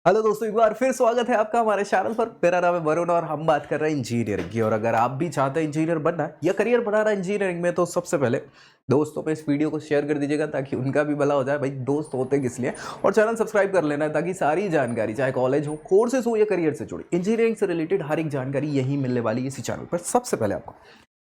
Hello दोस्तों, एक बार फिर स्वागत है आपका हमारे चैनल पर। मेरा नाम है वरुण और हम बात कर रहे हैं इंजीनियरिंग की। और अगर आप भी चाहते हैं इंजीनियर बनना या करियर बनाना इंजीनियरिंग में, तो सबसे पहले दोस्तों पे इस वीडियो को शेयर कर दीजिएगा ताकि उनका भी भला हो जाए। भाई दोस्त होते किस लिए, और चैनल सब्सक्राइब कर लेना है ताकि सारी जानकारी, चाहे कॉलेज हो, कोर्सेज हो या करियर से जुड़ी इंजीनियरिंग से रिलेटेड हर एक जानकारी यही मिलने वाली है इसी चैनल पर सबसे पहले आपको।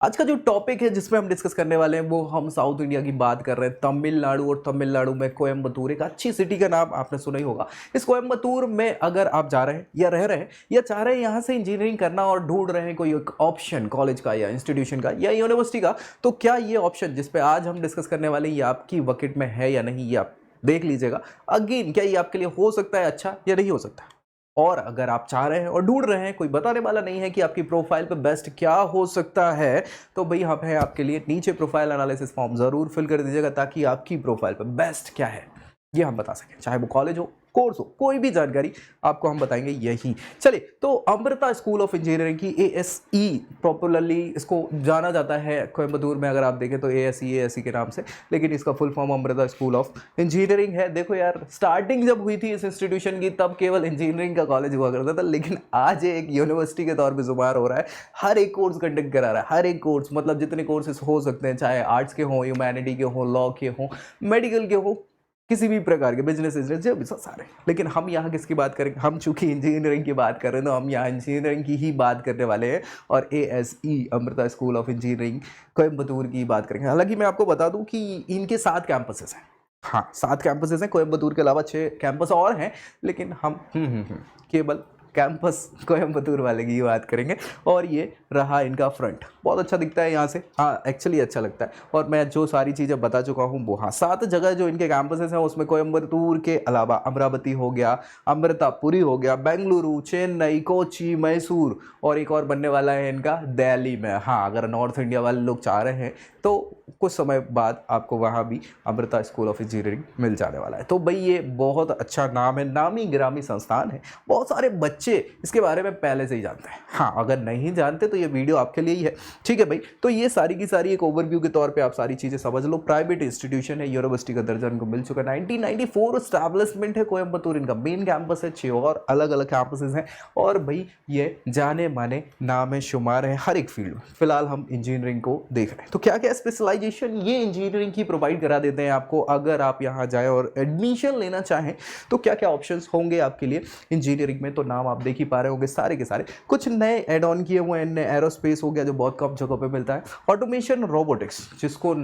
आज का जो टॉपिक है जिसमें हम डिस्कस करने वाले हैं वो हम साउथ इंडिया की बात कर रहे हैं, तमिलनाडु। और तमिलनाडु में कोयम्बतूर, एक अच्छी सिटी का नाम आपने सुना ही होगा। इस कोयम्बतूर में अगर आप जा रहे हैं या रह रहे हैं या चाह रहे हैं यहाँ से इंजीनियरिंग करना और ढूंढ रहे हैं कोई एक ऑप्शन कॉलेज का या इंस्टीट्यूशन का या यूनिवर्सिटी का, तो क्या ये ऑप्शन जिस पे आज हम डिस्कस करने वाले हैं ये आपकी बकेट में है या नहीं, ये आप देख लीजिएगा। अगेन, क्या ये आपके लिए हो सकता है अच्छा या नहीं हो सकता है। और अगर आप चाह रहे हैं और ढूंढ रहे हैं, कोई बताने वाला नहीं है कि आपकी प्रोफाइल पे बेस्ट क्या हो सकता है, तो भाई हम है आपके लिए। नीचे प्रोफाइल एनालिसिस फॉर्म जरूर फिल कर दीजिएगा ताकि आपकी प्रोफाइल पे बेस्ट क्या है ये हम बता सकें, चाहे वो कॉलेज हो, कोर्स हो, कोई भी जानकारी आपको हम बताएंगे यही। चलिए, तो अमृता स्कूल ऑफ इंजीनियरिंग की ASE पॉपुलरली इसको जाना जाता है कोयम्बतूर में। अगर आप देखें तो ASE के नाम से, लेकिन इसका full form Amrita school of engineering है। देखो यार, स्टार्टिंग जब हुई थी इस इंस्टीट्यूशन की तब केवल इंजीनियरिंग का कॉलेज हुआ करता था, लेकिन आज एक यूनिवर्सिटी के तौर पर शुमार हो रहा है। हर एक कोर्स कंडक्ट करा रहा है, हर एक कोर्स, मतलब जितने कोर्सेज हो सकते हैं, चाहे आर्ट्स के हों, ह्यूमैनिटी के हों, लॉ के हों, मेडिकल के हों, किसी भी प्रकार के बिजनेस जो भी सारे। लेकिन हम यहाँ किसकी बात करेंगे, हम चूंकि इंजीनियरिंग की बात कर रहे हैं तो हम यहाँ इंजीनियरिंग की ही बात करने वाले हैं। और ASE Amrita school of engineering Coimbatore की बात करेंगे। हालांकि मैं आपको बता दूं कि इनके 7 कैंपसेस हैं। हाँ, 7 कैंपसेस हैं। कोयम्बतूर के अलावा 6 कैंपस और हैं, लेकिन हम केवल कैंपस कोयम्बतूर वाले की बात करेंगे। और ये रहा इनका फ्रंट, बहुत अच्छा दिखता है यहाँ से। हाँ, एक्चुअली अच्छा लगता है। और मैं जो सारी चीज़ें बता चुका हूँ वो, हाँ, 7 जगह जो इनके कैंपसेस हैं उसमें कोयम्बतूर के अलावा अमरावती हो गया, अमृतापुरी हो गया, बेंगलुरु, चेन्नई, कोची, मैसूर, और एक और बनने वाला है इनका दिल्ली में। हाँ, अगर नॉर्थ इंडिया वाले लोग चाह रहे हैं तो कुछ समय बाद आपको वहाँ भी अमृता स्कूल ऑफ इंजीनियरिंग मिल जाने वाला है। तो भाई ये बहुत अच्छा नाम है, नामी गिरामी संस्थान है। बहुत सारे बच्चे इसके बारे में पहले से ही जानते हैं। हाँ, अगर नहीं जानते तो ये वीडियो आपके लिए ही है। ठीक है भाई, तो ये सारी की सारी एक ओवरव्यू के तौर पे आप सारी चीज़ें समझ लो। प्राइवेट इंस्टीट्यूशन है, यूनिवर्सिटी का दर्जा इनको मिल चुका है। 1994 स्टैब्लिशमेंट है कोयम्बतूर, इनका मेन कैंपस है। 6 और अलग अलग कैंपसेस हैं। और भाई ये जाने माने नाम है, शुमार है हर एक फील्ड में। फिलहाल हम इंजीनियरिंग को देख रहे हैं, तो क्या क्या स्पेशलाइजेशन ये इंजीनियरिंग की प्रोवाइड करा देते हैं आपको। अगर आप यहाँ जाए और एडमिशन लेना चाहें तो क्या क्या ऑप्शंस होंगे आपके लिए इंजीनियरिंग में, तो नाम आप देख ही पा रहे होंगे सारे के सारे। कुछ नए एड ऑन किए हुए हैं। एरोस्पेस हो गया जो बहुत कम जगहों पे मिलता है। ऑटोमेशन रोबोटिक्स, जिसको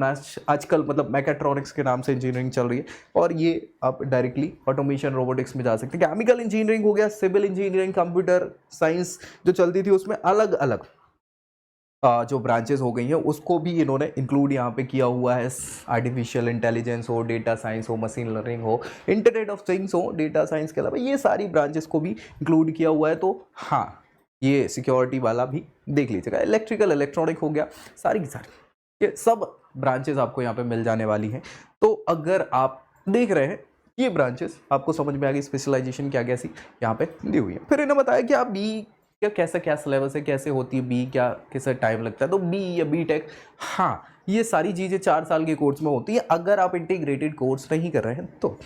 आजकल मतलब मैकेट्रॉनिक्स के नाम से इंजीनियरिंग चल रही है, और ये आप डायरेक्टली ऑटोमेशन रोबोटिक्स में जा सकते हैं। केमिकल इंजीनियरिंग हो गया, सिविल इंजीनियरिंग, कंप्यूटर साइंस जो चलती थी उसमें अलग अलग जो ब्रांचेस हो गई हैं उसको भी इन्होंने इंक्लूड यहाँ पे किया हुआ है। आर्टिफिशियल इंटेलिजेंस हो, डेटा साइंस हो, मशीन लर्निंग हो, इंटरनेट ऑफ थिंग्स हो, डेटा साइंस के अलावा ये सारी ब्रांचेस को भी इंक्लूड किया हुआ है। तो हाँ, ये सिक्योरिटी वाला भी देख लीजिएगा। इलेक्ट्रिकल, इलेक्ट्रॉनिक हो गया, सारी की सारी ये सब ब्रांचेस आपको यहाँ पे मिल जाने वाली हैं। तो अगर आप देख रहे हैं ये ब्रांचेस, आपको समझ में आ गई स्पेशलाइजेशन क्या कैसी यहाँ पे दी हुई है। फिर इन्होंने बताया कि आप बी क्या कैसा क्या सिलेबस है, कैसे होती है बी, क्या कैसा टाइम लगता है, तो बी या B.Tech, हाँ, ये सारी चीज़ें 4 साल के कोर्स में होती है। अगर आप इंटीग्रेटेड कोर्स नहीं कर रहे हैं तो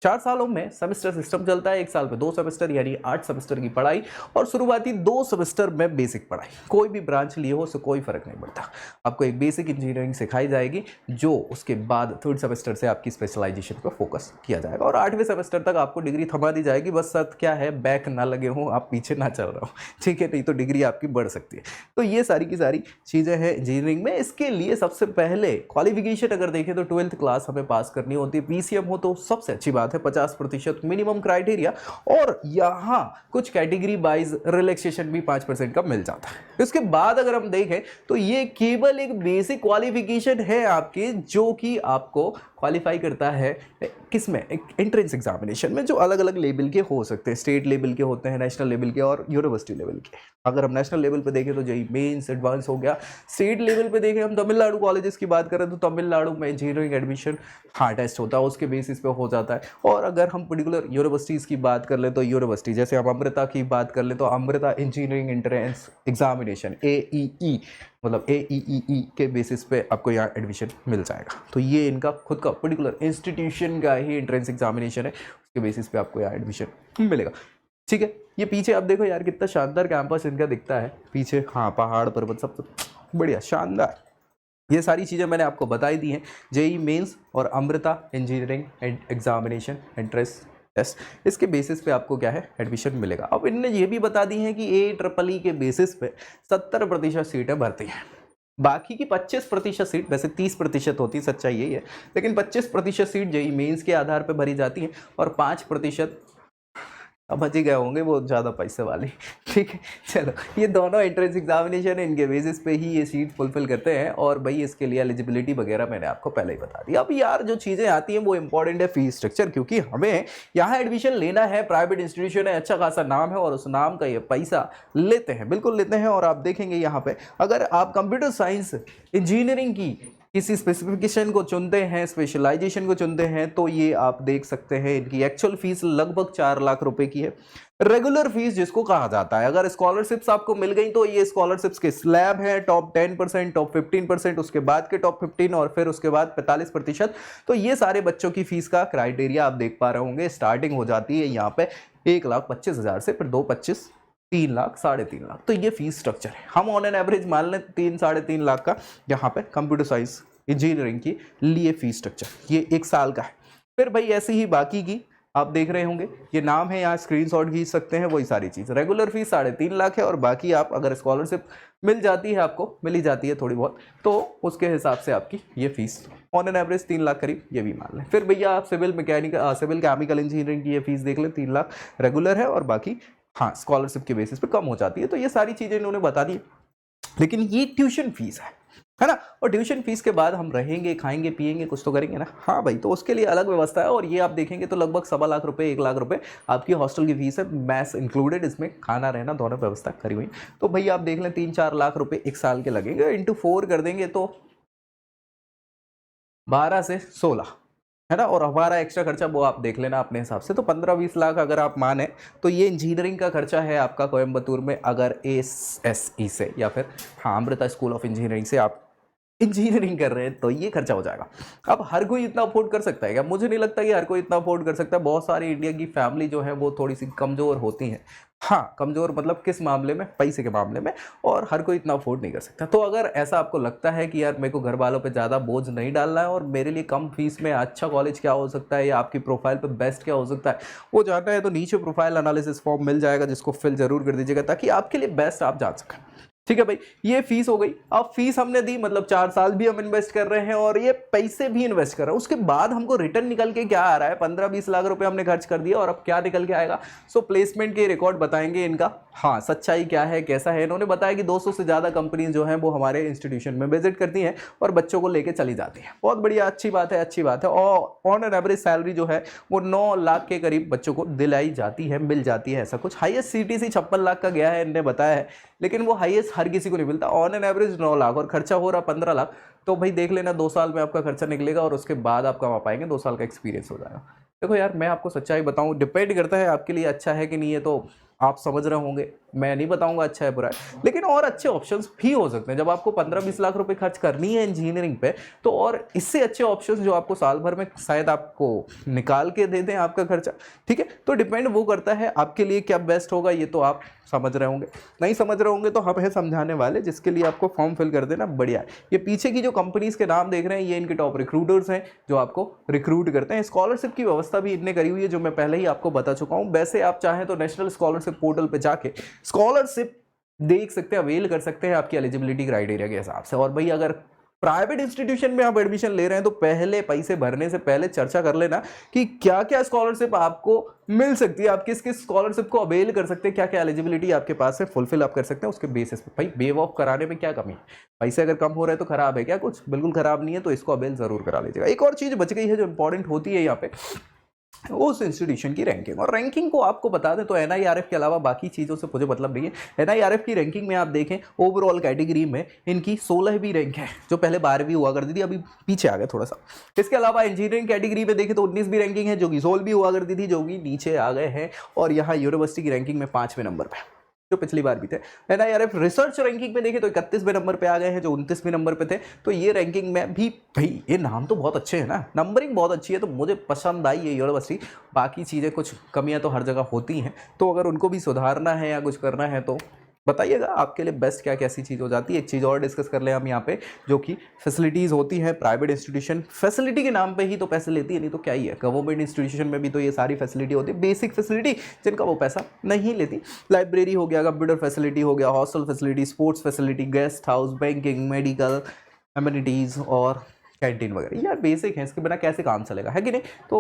4 सालों में सेमेस्टर सिस्टम चलता है। 1 साल पे 2 सेमेस्टर, यानी 8 सेमेस्टर की पढ़ाई, और शुरुआती 2 सेमेस्टर में बेसिक पढ़ाई। कोई भी ब्रांच लिए हो उससे कोई फर्क नहीं पड़ता, आपको एक बेसिक इंजीनियरिंग सिखाई जाएगी, जो उसके बाद 3rd सेमेस्टर से आपकी स्पेशलाइजेशन पर फोकस किया जाएगा। और 8वें सेमेस्टर तक आपको डिग्री थमा दी जाएगी। बस शर्त क्या है, बैक ना लगे हो, आप पीछे ना चल रहे हो, ठीक है, नहीं तो डिग्री आपकी बढ़ सकती है। तो ये सारी की सारी चीज़ें हैं इंजीनियरिंग में। इसके लिए सबसे पहले क्वालिफिकेशन अगर देखें तो 12th क्लास हमें पास करनी होती है। PCM हो तो सबसे अच्छी बात है, 50% मिनिमम क्राइटेरिया। और यहाँ कुछ कैटेगरी वाइज रिलैक्सेशन भी 5% का मिल जाता है। इसके बाद अगर हम देखें तो ये केवल एक बेसिक क्वालिफिकेशन है आपकी, जो कि आपको क्वालिफाई करता है किसमें, एक एंट्रेंस एग्जामिनेशन में, जो अलग अलग लेवल के हो सकते हैं। स्टेट लेवल के होते हैं, नेशनल लेवल के और यूनिवर्सिटी लेवल के। अगर हम नेशनल लेवल पे देखें तो जेईई मेंस, एडवांस हो गया। स्टेट लेवल पे देखें, हम तमिलनाडु कॉलेजेस की बात करें तो तमिलनाडु में इंजीनियरिंग एडमिशन हाँ टेस्ट होता है, उसके बेसिस पे हो जाता है। और अगर हम पर्टिकुलर यूनिवर्सिटीज़ की बात कर ले तो यूनिवर्सिटी, जैसे हम अमृता की बात कर ले तो Amrita engineering entrance examination AEE, मतलब AEEE के बेसिस पे आपको यहाँ एडमिशन मिल जाएगा। तो ये इनका खुद का पर्टिकुलर इंस्टीट्यूशन का ही एंट्रेंस एग्जामिनेशन है। उसके बेसिस पे आपको यहाँ एडमिशन मिलेगा। ठीक है, ये पीछे आप देखो यार कितना शानदार कैंपस इनका दिखता है पीछे, हाँ पहाड़ पर्वत सब बढ़िया शानदार। ये सारी चीज़ें मैंने आपको बताई दी हैं। जेई मेंस और Amrita engineering and examination entrance test, इसके बेसिस पे आपको क्या है एडमिशन मिलेगा। अब इनने ये भी बता दी है कि AEEE के बेसिस पे 70% सीटें भरती हैं, बाकी की 25% सीट, वैसे 30% होती है, सच्चाई यही है, लेकिन 25% सीट जेई मेंस के आधार पर भरी जाती हैं और 5% समझ ही गए होंगे वो ज़्यादा पैसे वाली। ठीक है, चलो ये दोनों एंट्रेंस एग्जामिनेशन है, इनके बेसिस पे ही ये सीट फुलफिल करते हैं और भाई इसके लिए एलिजिबिलिटी वगैरह मैंने आपको पहले ही बता दी। अब यार जो चीज़ें आती हैं वो इंपॉर्टेंट है फीस स्ट्रक्चर, क्योंकि हमें यहाँ एडमिशन लेना है, प्राइवेट इंस्टीट्यूशन है, अच्छा खासा नाम है और उस नाम का ये पैसा लेते हैं, बिल्कुल लेते हैं। और आप देखेंगे यहाँ पे अगर आप कंप्यूटर साइंस इंजीनियरिंग की किसी स्पेसिफिकेशन को चुनते हैं, स्पेशलाइजेशन को चुनते हैं, तो ये आप देख सकते हैं इनकी एक्चुअल फीस लगभग 4 लाख रुपए की है। रेगुलर फीस जिसको कहा जाता है, अगर स्कॉलरशिप्स आपको मिल गई तो ये स्कॉलरशिप्स के स्लैब है, टॉप 10%, टॉप 15%, उसके बाद के टॉप 15 और फिर उसके बाद 45%। तो ये सारे बच्चों की फीस का क्राइटेरिया आप देख पा रहे होंगे। स्टार्टिंग हो जाती है यहाँ पे 1,25,000 से, फिर 2,25,000, 3 लाख, 3.5 लाख। तो ये फीस स्ट्रक्चर है। हम ऑन एन एवरेज मान लें 3-3.5 लाख का यहाँ पे कंप्यूटर साइंस इंजीनियरिंग के लिए फीस स्ट्रक्चर, ये 1 साल का है। फिर भाई ऐसे ही बाकी की आप देख रहे होंगे, ये नाम है, यहाँ स्क्रीनशॉट खींच सकते हैं, वही सारी चीज़। रेगुलर फीस 3.5 लाख है और बाकी आप अगर स्कॉलरशिप मिल जाती है, आपको मिली जाती है थोड़ी बहुत, तो उसके हिसाब से आपकी ये fees on an average 3 lakh करीब, ये भी मान लें। फिर भैया आप सिविल केमिकल इंजीनियरिंग की ये फीस देख लें, 3 लाख रेगुलर है और बाकी हाँ स्कॉलरशिप के बेसिस पे कम हो जाती है। तो ये सारी चीज़ें इन्होंने बता दी, लेकिन ये ट्यूशन फीस है ना। और ट्यूशन फीस के बाद हम रहेंगे, खाएंगे, पिएंगे, कुछ तो करेंगे ना। हाँ भाई, तो उसके लिए अलग व्यवस्था है और ये आप देखेंगे तो लगभग 1.25 लाख रुपए, 1 लाख रुपए आपकी हॉस्टल की फीस है, मैथ्स इंक्लूडेड, इसमें खाना रहना दोनों व्यवस्था करी हुई। तो भाई आप देख लें 3-4 लाख रुपए 1 साल के लगेंगे, इंटू 4 कर देंगे तो 12 से 16 है ना। और हमारा एक्स्ट्रा खर्चा वो आप देख लेना अपने हिसाब से, तो 15-20 लाख अगर आप माने तो ये इंजीनियरिंग का खर्चा है आपका कोयम्बतूर में, अगर ASSE से या फिर हाँ अमृता स्कूल ऑफ इंजीनियरिंग से आप इंजीनियरिंग कर रहे हैं तो ये खर्चा हो जाएगा। अब हर कोई इतना अफोर्ड कर सकता है क्या? मुझे नहीं लगता कि हर कोई इतना अफोर्ड कर सकता है। बहुत सारी इंडिया की फैमिली जो है वो थोड़ी सी कमज़ोर होती हैं। हाँ, कमज़ोर मतलब किस मामले में? पैसे के मामले में। और हर कोई इतना अफोर्ड नहीं कर सकता। तो अगर ऐसा आपको लगता है कि यार मेरे को घर वालों पे ज़्यादा बोझ नहीं डालना है और मेरे लिए कम फीस में अच्छा कॉलेज क्या हो सकता है या आपकी प्रोफाइल पे बेस्ट क्या हो सकता है वो जानना है, तो नीचे प्रोफाइल एनालिसिस फॉर्म मिल जाएगा, जिसको फिल जरूर कर दीजिएगा ताकि आपके लिए बेस्ट आप जान सकें। ठीक है भाई, ये फीस हो गई। अब फीस हमने दी, मतलब 4 साल भी हम इन्वेस्ट कर रहे हैं और ये पैसे भी इन्वेस्ट कर रहे हैं। उसके बाद हमको रिटर्न निकल के क्या आ रहा है? 15-20 लाख रुपए हमने खर्च कर दिया और अब क्या निकल के आएगा? सो प्लेसमेंट के रिकॉर्ड बताएंगे इनका, हाँ सच्चाई क्या है, कैसा है। इन्होंने बताया कि 200 से ज़्यादा कंपनीज जो हैं वो हमारे इंस्टीट्यूशन में विजिट करती हैं और बच्चों को लेकर चली जाती हैं। बहुत बढ़िया, अच्छी बात है, अच्छी बात है। और ऑन एन एवरेज सैलरी जो है वो 9 लाख के करीब बच्चों को दिलाई जाती है, मिल जाती है, ऐसा कुछ। हाईएस्ट CTC 56 लाख का गया है, इन्होंने बताया है, लेकिन वो हाईएस्ट हर किसी को नहीं मिलता। ऑन एन एवरेज 9 लाख और खर्चा हो रहा 15 लाख। तो भाई देख लेना 2 साल में आपका खर्चा निकलेगा और उसके बाद आप कमा पाएंगे, 2 साल का एक्सपीरियंस हो जाएगा। देखो यार, मैं आपको सच्चाई बताऊं, डिपेंड करता है आपके लिए अच्छा है कि नहीं है, तो आप समझ रहे होंगे, मैं नहीं बताऊंगा अच्छा है बुरा है, लेकिन और अच्छे ऑप्शंस भी हो सकते हैं। जब आपको 15-20 लाख रुपए खर्च करनी है इंजीनियरिंग पे, तो और इससे अच्छे ऑप्शंस जो आपको साल भर में शायद आपको निकाल के दे दें आपका खर्चा। ठीक है, तो डिपेंड वो करता है आपके लिए क्या बेस्ट होगा, ये तो आप समझ रहे होंगे। नहीं समझ रहे होंगे तो हम हैं समझाने वाले, जिसके लिए आपको फॉर्म फिल कर देना, बढ़िया है। ये पीछे की जो कंपनीज के नाम देख रहे हैं, ये इनके टॉप रिक्रूटर्स हैं जो आपको रिक्रूट करते हैं। स्कॉलरशिप की व्यवस्था भी इनने करी हुई है, जो मैं पहले ही आपको बता चुका हूँ। वैसे आप चाहें तो नेशनल स्कॉलरशिप पोर्टल पर जाके स्कॉलरशिप देख सकते हैं, अवेल कर सकते हैं आपकी एलिजिबिलिटी क्राइटेरिया के हिसाब से। और भाई अगर प्राइवेट इंस्टीट्यूशन में आप एडमिशन ले रहे हैं तो पहले पैसे भरने से पहले चर्चा कर लेना कि क्या क्या स्कॉलरशिप आपको मिल सकती है, आप किस किस स्कॉलरशिप को अवेल कर सकते हैं, क्या क्या एलिजिबिलिटी आपके पास है, फुलफिल आप कर सकते हैं उसके बेसिस पे। भाई वेव ऑफ कराने में क्या कमी है? पैसे अगर कम हो रहे हैं तो खराब है क्या? कुछ बिल्कुल खराब नहीं है, तो इसको अवेल जरूर करा लीजिएगा। एक और चीज बच गई है जो इंपॉर्टेंट होती है यहाँ पे, उस इंस्टीट्यूशन की रैंकिंग। और रैंकिंग को आपको बता दें तो NIRF के अलावा बाकी चीज़ों से मुझे मतलब नहीं है। NIRF की रैंकिंग में आप देखें, ओवरऑल कैटेगरी में इनकी 16वीं रैंक है, जो पहले 12वीं हुआ करती थी, अभी पीछे आ गया थोड़ा सा। इसके अलावा इंजीनियरिंग कैटेगरी में देखें तो 19वीं रैंकिंग है, जो कि 16वीं हुआ करती थी, जो कि नीचे आ गए हैं। और यहाँ यूनिवर्सिटी की रैंकिंग में 5वें नंबर पर। जो पिछली बार भी थे। NIRF रिसर्च रैंकिंग में देखें तो 31वें नंबर पे आ गए हैं, जो 29वें नंबर पे थे। तो ये रैंकिंग में भी भाई ये नाम तो बहुत अच्छे हैं ना, नंबरिंग बहुत अच्छी है, तो मुझे पसंद आई ये यूनिवर्सिटी। बाकी चीज़ें कुछ कमियां तो हर जगह होती हैं, तो अगर उनको भी सुधारना है या कुछ करना है तो बताइएगा आपके लिए बेस्ट क्या कैसी चीज़ हो जाती है। एक चीज़ और डिस्कस कर ले हम यहाँ पे, जो कि फैसिलिटीज़ होती हैं। प्राइवेट इंस्टीट्यूशन फैसिलिटी के नाम पे ही तो पैसे लेती है, नहीं तो क्या ही है। गवर्नमेंट इंस्टीट्यूशन में भी तो ये सारी फैसिलिटी होती है, बेसिक फैसिलिटी जिनका वो पैसा नहीं लेती। लाइब्रेरी हो गया, कंप्यूटर फैसिलिटी हो गया, hostel facility, sports facility, guest house, banking, medical amenities और कैंटीन वगैरह, यार बेसिक है, इसके बिना कैसे काम चलेगा, है कि नहीं। तो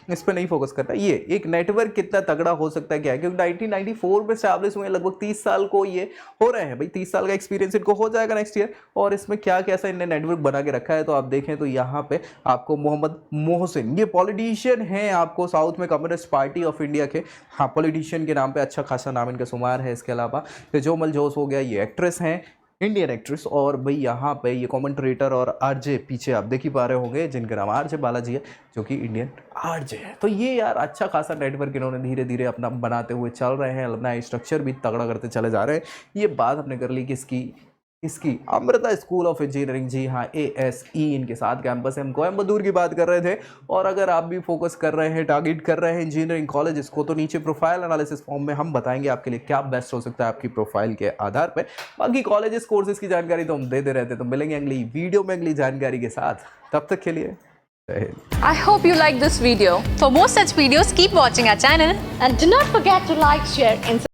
इस पर नहीं फोकस करता। ये एक नेटवर्क कितना तगड़ा हो सकता है क्या है, क्योंकि 1994 में स्टैब्लिश हुए, लगभग 30 साल को ये हो रहे हैं भाई। 30 साल का एक्सपीरियंस इनको हो जाएगा नेक्स्ट ईयर। और इसमें क्या कैसा इन्हें नेटवर्क बना के रखा है, तो आप देखें तो यहाँ पे आपको मोहम्मद मोहसिन, ये पॉलिटिशियन हैं, आपको साउथ में कम्युनिस्ट पार्टी ऑफ इंडिया के, हाँ पॉलिटिशियन के नाम पे अच्छा खासा नाम इनका शुमार है। इसके अलावा जोमल जोश हो गया, ये एक्ट्रेस हैं, इंडियन एक्ट्रेस। और भाई यहाँ पे ये कमेंटरेटर और आरजे, पीछे आप देख ही पा रहे होंगे, जिनका नाम आरजे बालाजी है, जो कि इंडियन आरजे है। तो ये यार अच्छा खासा नेटवर्क इन्होंने धीरे धीरे अपना बनाते हुए चल रहे हैं, अपना स्ट्रक्चर भी तगड़ा करते चले जा रहे हैं। ये बात हमने कर ली किसकी, इसकी अमृता स्कूल ऑफ इंजीनियरिंग, जी हाँ ASE इनके साथ कैंपस है। हम कोयम्बतूर की बात कर रहे थे। और अगर आप भी फोकस कर रहे हैं, टारगेट कर रहे हैं इंजीनियरिंग कॉलेजेस को, तो नीचे प्रोफाइल एनालिसिस फॉर्म में हम बताएंगे आपके लिए क्या बेस्ट हो सकता है आपकी प्रोफाइल के आधार पर। बाकी कॉलेजेस कोर्सेज की जानकारी तो हम देते रहते हैं। तो मिलेंगे अगली वीडियो में अगली जानकारी के साथ, तब तक के लिए I hope you like this video. For more such videos, keep watching our channel. And do not forget to like, share and